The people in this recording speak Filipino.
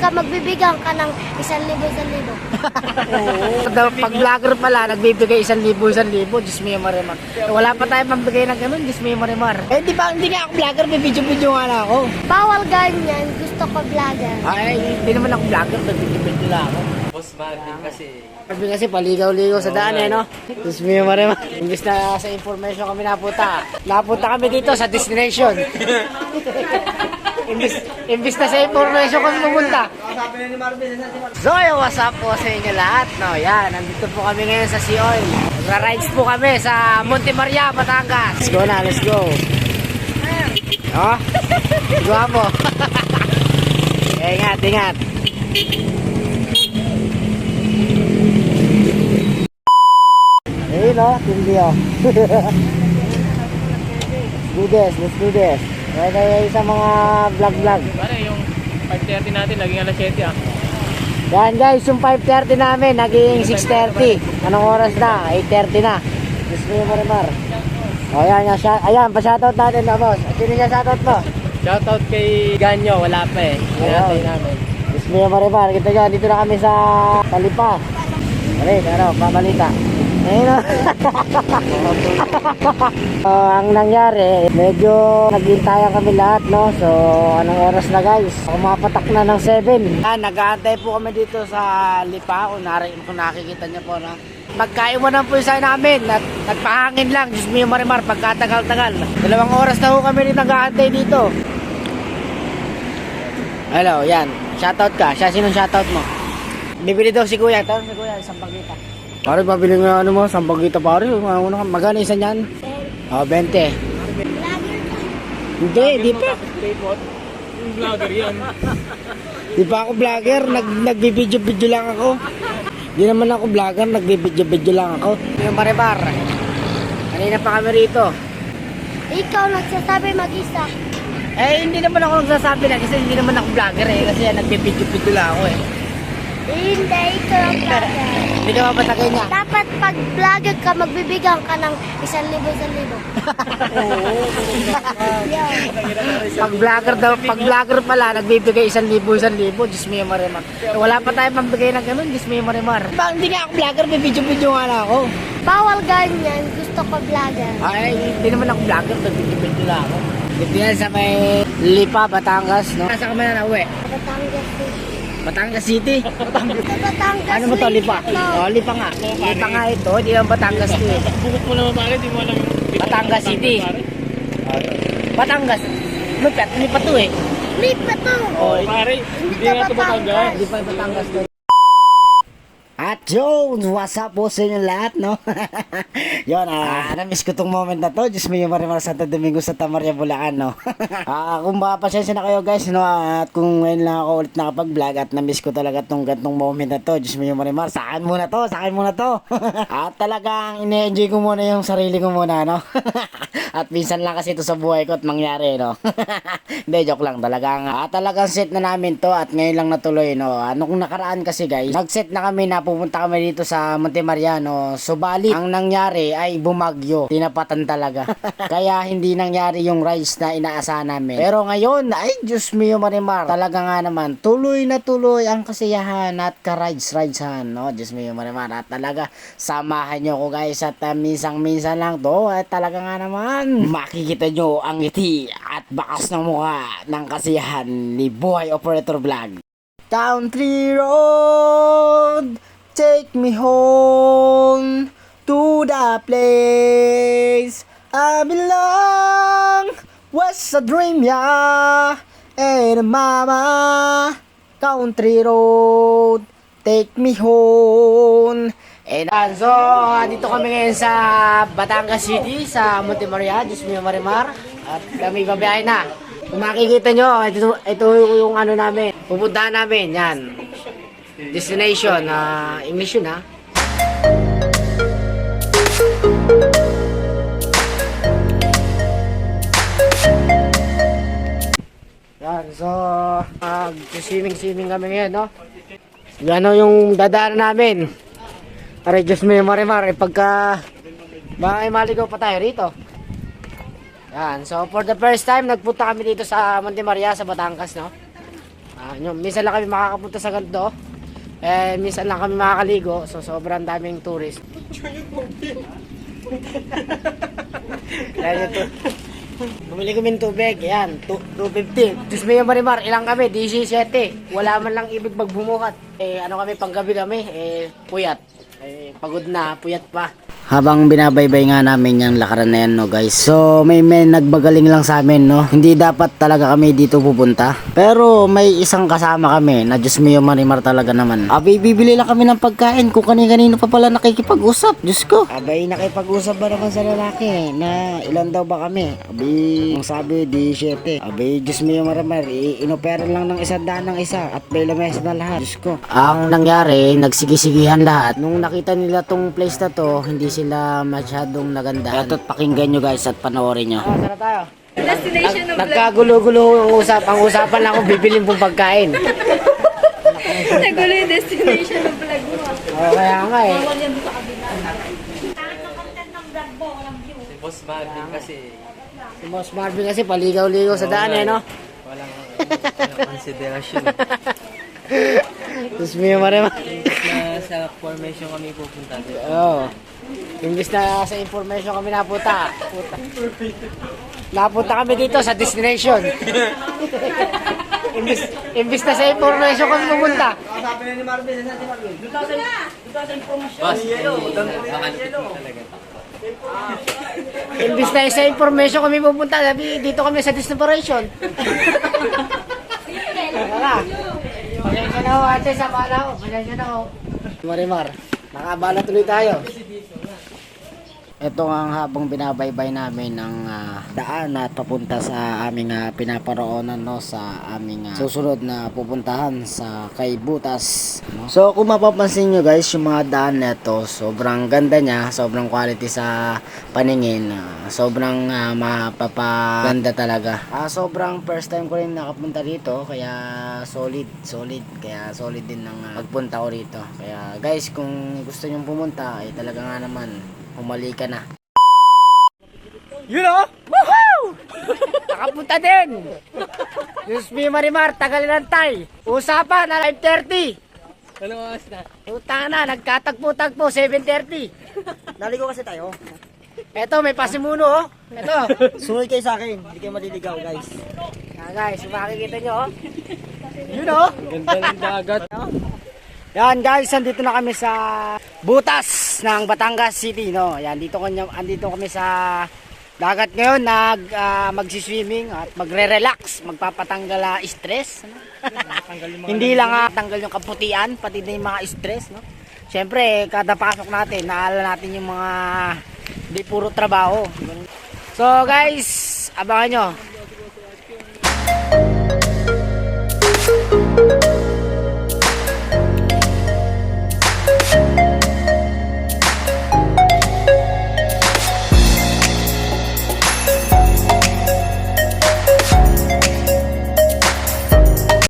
ka, magbibigyan ka ng 1,000. Pag vlogger pala, nagbibigay 1,000, 1,000. Diyos mo yung marimar. Wala pa tayo pambigay ng ganun, Diyos mo yung marimar. Eh, di ba, hindi nga ako vlogger, bibidyo-bidyo nga na ako. Bawal ganyan, gusto ko vlogger. Ay, hindi naman ako vlogger, bibidyo-bidyo lang ako. Boss Marvin kasi. Sabi kasi paligaw-ligaw sa daan eh, no? Diyos mo yung marimar. Imbis na sa information kami napunta. Napunta kami dito sa destination. Imbis na sa information kami pumunta. So, what's up po sa inyo lahat, no? Yan, nandito po kami ngayon sa Sea Oil. Rides po kami sa Monte Maria, Batangas. Let's go na, let's go. Oh, guwapo. Ingat, ingat. Hey, no? Hindi, oh. Let's do this. Kaya sa mga vlog. Pare, yung 5:30 natin, laging alas 7 ah. Yan guys, yung 5:30 namin, naging 6:30. Anong oras na? 8:30 na. Gusto nyo marimar. O yan, ayan, pa-shoutout natin na boss. Sino niya shoutout mo? Shoutout kay Ganyo, wala pa eh. Hinatay namin. Gusto nyo marimar. Kita nyo, dito na kami sa Talipa. Ano, pamalita. Ayun o. Ang nangyari, medyo naghintayan kami lahat, no? So, anong oras na guys? Umapatak na ng 7. Nag-aantay po kami dito sa Lipa. Kung nakikita niyo po, no? Magkaiwanan po yung sign namin at nagpahangin lang. Diyos mo yung marimar, pagkatagal-tagal. 2 oras na po kami rin nag-aantay dito. Hello, yan. Shoutout ka. Sinong shoutout mo? Bibili daw si Kuya. Tawag si Kuya, isang pagkita. Pare, pabili nga ano mo, sampagita pare. Magkano isa niyan? 20. Hindi pa. Yung vlogger yan. Di pa ako vlogger, nagbibidyo-video lang ako. Di naman ako vlogger, nagbibidyo-video lang ako. Yung Maribar, kanina pa kami rito. Ikaw nagsasabi mag-isa. Eh, hindi naman ako nagsasabi na kasi hindi naman ako vlogger eh. Kasi nagbibidyo-video lang ako eh. Hindi, ikaw ang vlogger. Hindi ka mapatagay niya. Dapat pag vlogger ka, magbibigyan ka ng 1,000. Pag vlogger pala, nagbibigay 1,000, 1,000. Diyos mo yung marimar. Wala pa tayo pambigay ng ganun, Diyos mo yung marimar. Hindi nga ako vlogger, bibidyo-video nga na ako. Bawal ganyan, gusto ko vlogger. Ay, hindi naman ako vlogger, bibidyo lang ako. Dito yan sa may Lipa, Batangas, no? Nasa kami na nauwi? Batangas City. Batangas City? Batangas Ano mo to, Lipa? Oh, Lipa nga. Lipa nga ito, hindi lang Batangas to eh. Bukot mo naman pare, di mo alam yung... Batangas City. Batangas. Lipa to eh. Lipa to. Oh, Pare, hindi nga ito Batangas. Hindi pa Batangas to. At Jones, what's up po sa inyo lahat, no? Yun, na-miss ko tong moment na to. Diyos mo yung Marimar Santo Domingo sa Tamaria, Bulacan, no? Kung pasensya na kayo guys, no? At kung ngayon lang ako ulit nakapag-vlog at na-miss ko talaga tong gantong moment na to. Diyos mo yung Marimar, sa akin muna to. At talagang ine-enjoy ko muna yung sarili ko muna, no? At minsan lang kasi ito sa buhay ko at mangyari, no? Hindi, joke lang. Talagang set na namin to at ngayon lang natuloy, no? Kung nakaraan kasi guys, nag-set na kami na pupunta kami dito sa Monte Maria, no? Subalit, ang nangyari ay bumagyo. Tinapatan talaga. Kaya hindi nangyari yung rides na inaasahan namin. Pero ngayon, ay Diyos mio Marimar, talaga nga naman, tuloy na tuloy ang kasiyahan at ka-rides-ridesan, no? Diyos mio Marimar. At talaga, samahan nyo ko guys at minsan lang to. At talaga nga naman, makikita nyo ang ngiti at bakas ng mukha ng kasiyahan ni Buhay Operator Vlog. Country road, take me home to the place I belong. Was a dream, yeah, and mama. Country road, take me home. And so, dito kami ngayon sa Batangas City, sa Monte Maria, Diyos mo yung Marimar. At kami babiyahe na. Kung makikita nyo, ito yung ano namin. Pupuntahan namin, yan. Destination, English yun ha. Yan, so, swimming kami ngayon, no? Yan o yung dadaan namin. Aray, Diyos mo yung Marimar, pagka may maligaw pa tayo rito. Yan, so for the first time, nagpunta kami dito sa Monte Maria, sa Batangas, no? Minsan lang kami makakapunta sa ganito. Minsan lang kami makakaligo. So, sobrang daming tourist. Kaya ito. Bumili kami ng tubig. Yan, 250. Diyos mo yung Marimar, ilang kami? 17. Wala man lang ibig magbumukat. Ano kami, panggabi kami. Puyat. Pagod na, puyat pa. Habang binabaybay nga namin yung lakaran na yan, no guys. So may nagbagaling lang sa amin, no. Hindi dapat talaga kami dito pupunta. Pero may isang kasama kami na Diyos mio Marimar talaga naman. Abay, bibili lang kami ng pagkain kung kanino pa pala nakikipag-usap. Diyos ko. Abay, nakipag-usap ba naman sa lalaki na ilan daw ba kami? Abay, ang sabi, 17. Abay, Diyos mio Marimar, inopera lang ng 100 ng isa at may lamesa na lahat. Diyos ko. Ang nangyari, nagsigi-sigihan lahat. Nung nakita nila tong place na to, hindi sila masyadong nagandahan. Ito't pakinggan nyo guys at panoorin nyo. Sana tayo. Destination of vlog. Nagkagulo-gulo ang ang usapan lang kung bibilin pong pagkain. Nagulo yung destination of vlog mo. Kaya nga eh. Si Boss Marvin kasi Si Boss Marvin kasi paligaw-ligaw sa daan no? walang konsiderasyon. Tapos may marema. Na sa formation kami pupunta dito. Oo. Imbis na sa information kami napunta. Napunta kami dito sa destination. Imbis na sa information kami pupunta. Boss, baka talaga. Imbis na sa information kami pupunta, sabi dito kami sa destination. Tara. Pasensya na ho ate, sa bala ho. Pasensya na ho. Marimar, nakabala tuloy tayo. Ito ang habang binabaybay namin ng daan at papunta sa aming pinaparoonan, no, sa aming susunod na pupuntahan sa kay Butas, no? So kung mapapansin nyo guys, yung mga daan na ito, sobrang ganda niya, sobrang quality sa paningin, sobrang mapapaganda talaga. Sobrang first time ko rin nakapunta dito, kaya solid, kaya solid din ng pagpunta ko rito. Kaya guys, kung gusto nyong pumunta, ay talaga nga naman, umali ka na. You know? Woohoo! Nakapunta din! Diyos me Marimar, tagal ng tay. Usapan na 5:30. Anong oras na? Utang na, nagkatagpo-tagpo, 7:30. Naligo kasi tayo. Eto, may pasimuno oh. Eto. Sunod kayo sa akin. Hindi kayo maliligaw, guys. Guys, kung makikita nyo oh. You know? Ganda ng dagat. Yan guys, andito na kami sa Butas ng Batangas City, no. Yan, andito kami sa dagat ngayon, magsiswimming at magre-relax, magpapatanggal stress, no? Hindi lang tanggal yung kaputian, pati na yung mga stress, no. Siyempre, kada pasok natin, naalala natin yung mga di puro trabaho. So guys, abangan nyo.